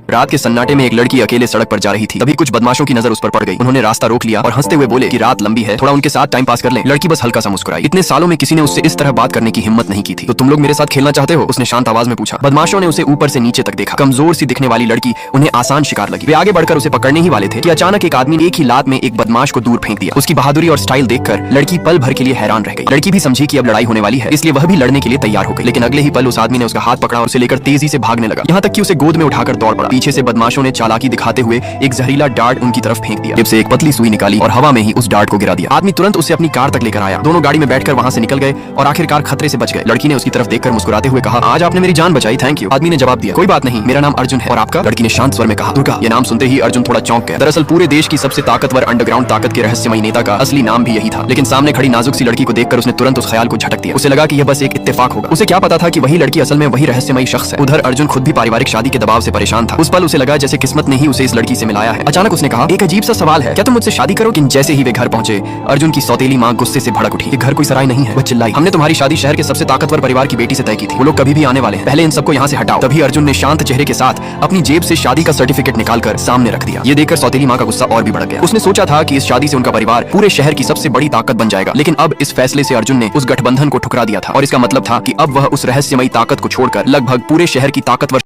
रात के सन्नाटे में एक लड़की अकेले सड़क पर जा रही थी। तभी कुछ बदमाशों की नजर उस पर पड़ गई। उन्होंने रास्ता रोक लिया और हंसते हुए बोले कि रात लंबी है, थोड़ा उनके साथ टाइम पास कर लें। लड़की बस हल्का सा मुस्कुराई। इतने सालों में किसी ने उससे इस तरह बात करने की हिम्मत नहीं की थी। तो तुम लोग मेरे साथ खेलना चाहते हो? उसने शांत आवाज में पूछा। बदमाशों ने उसे ऊपर से नीचे तक देखा। कमजोर सी दिखने वाली लड़की उन्हें आसान शिकार लगी। वे आगे बढ़कर उसे पकड़ने ही वाले थे कि अचानक एक आदमी ने एक ही लात में एक बदमाश को दूर फेंक दिया। उसकी बहादुरी और स्टाइल देखकर लड़की पल भर के लिए हैरान रह गई। लड़की भी समझी कि अब लड़ाई होने वाली है, इसलिए वह भी लड़ने के लिए तैयार हो गई। लेकिन अगले ही पल उस आदमी ने उसका हाथ पकड़ा और उसे लेकर तेजी से भागने लगा, यहाँ तक कि उसे गोद में उठाकर दौड़ पड़ा। पीछे से बदमाशों ने चालाकी दिखाते हुए एक जहरीला डार्ट उनकी तरफ फेंक दिया। जेब से एक पतली सुई निकाली और हवा में ही उस डार्ट को गिरा दिया। आदमी तुरंत उसे अपनी कार तक लेकर आया। दोनों गाड़ी में बैठकर वहां से निकल गए और आखिरकार खतरे से बच गए। लड़की ने उसकी तरफ देखकर मुस्कुराते हुए कहा, आज आपने मेरी जान बचाई, थैंक यू। आदमी ने जवाब दिया, कोई बात नहीं, मेरा नाम अर्जुन है। और आपका? लड़की ने शांत स्वर में कहा, दुर्गा। ये नाम सुनते ही अर्जुन थोड़ा चौंक गया। दरअसल पूरे देश की सबसे ताकतवर अंडरग्राउंड ताकत के रहस्यमयी नेता का असली नाम भी यही था। लेकिन सामने खड़ी नाजुक सी लड़की को देखकर उसने तुरंत उस ख्याल को झटक दिया। उसे लगा कि यह बस एक इत्तेफाक होगा। उसे क्या पता था कि वही लड़की असल में वही रहस्यमयी शख्स है। उधर अर्जुन खुद भी पारिवारिक शादी के दबाव से परेशान था। उस पल उसे लगा जैसे किस्मत ने ही उसे इस लड़की से मिलाया है। अचानक उसने कहा, एक अजीब सा सवाल है, क्या तुम मुझसे शादी करोगे? जैसे ही वे घर पहुंचे, अर्जुन की सौतेली मां गुस्से से भड़क उठी। ये घर कोई सराय नहीं है, वह चिल्लाई। हमने तुम्हारी शादी शहर के सबसे ताकतवर परिवार की बेटी से तय की थी। वो लोग कभी भी आने वाले हैं, पहले इन सबको यहाँ से हटाओ। तभी अर्जुन ने शांत चेहरे के साथ अपनी जेब से शादी का सर्टिफिकेट निकालकर सामने रख दिया। ये देखकर सौतेली मां का गुस्सा और भी बढ़ गया। उसने सोचा था कि इस शादी से उनका परिवार पूरे शहर की सबसे बड़ी ताकत बन जाएगा, लेकिन अब इस फैसले से अर्जुन ने उस गठबंधन को ठुकरा दिया था। और इसका मतलब था कि अब वह उस रहस्यमयी ताकत को छोड़कर लगभग पूरे शहर की ताकतवर